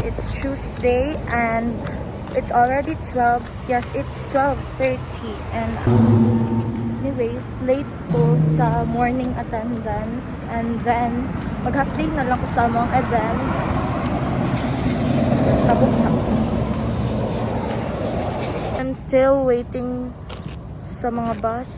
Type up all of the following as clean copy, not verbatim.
It's Tuesday and it's already 12. Yes, it's 12:30 and anyways, late ko sa morning attendance and then mag-half day na lang ko sa mga event. Tapos ako. I'm still waiting sa mga bus.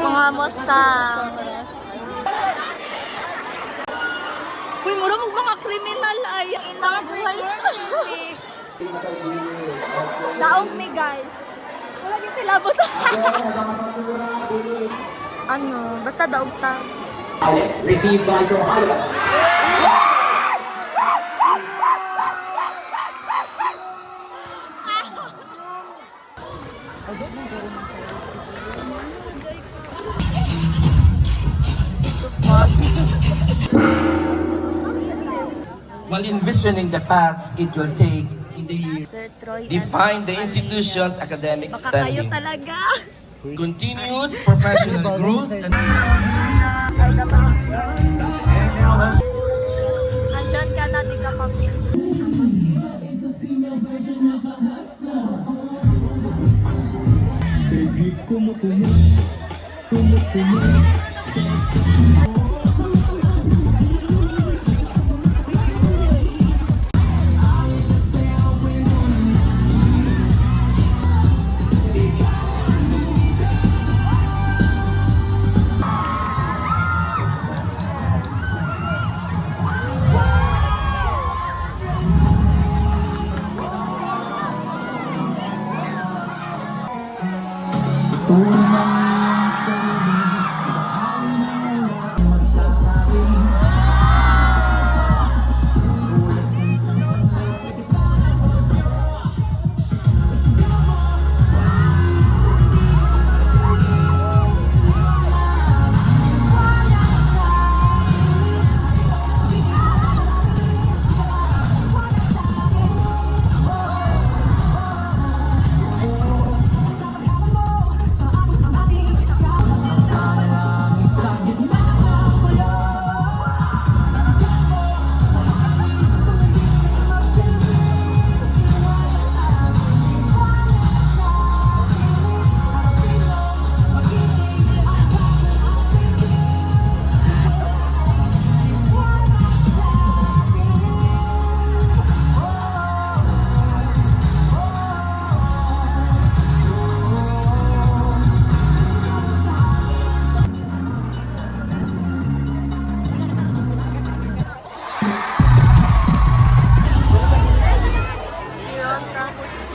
Mga mosang. Uy, mura mo mga kriminal ay buhay. Daog mi guys. Wala yung pilabot. Ano, basta daog ta. Received by Sohalia. While envisioning the paths it will take in the year, define the institution's academic Baka kayo standing, talaga. continued professional growth, and Andyan ka na, di ka papit.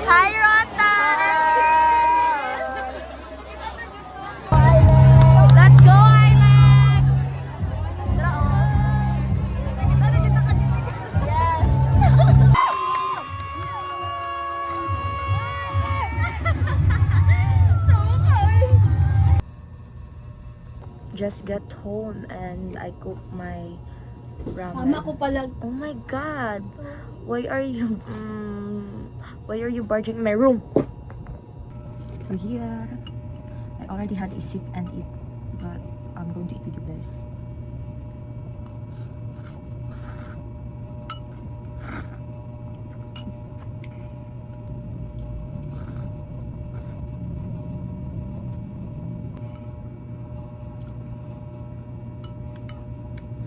Hi, Rota! Let's go, Island! Just got home and I cook my ramen. Mama ko pala. Oh my God! Why are you barging in my room? So here, I already had a sip and eat, but I'm going to eat with you guys.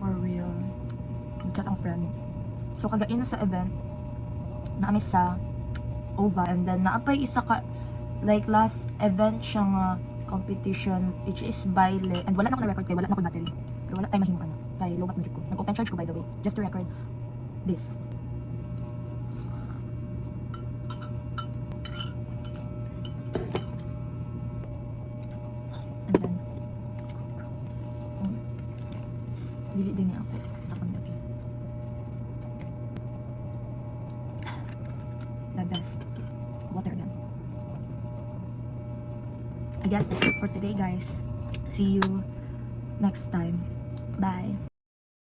For real. Chat ang friend. So kagain na sa event, naami sa OVA, and then naapay isa ka, like last event siyang competition which is baile, and wala na ako na record kay wala na ako battery, pero wala tayo mahimo ano kay low bat mo ko, nag-open charge ko by the way just to record this. And then dili din niya ako sa kanya. The best water gun. I guess that's it for today, guys. See you next time. Bye.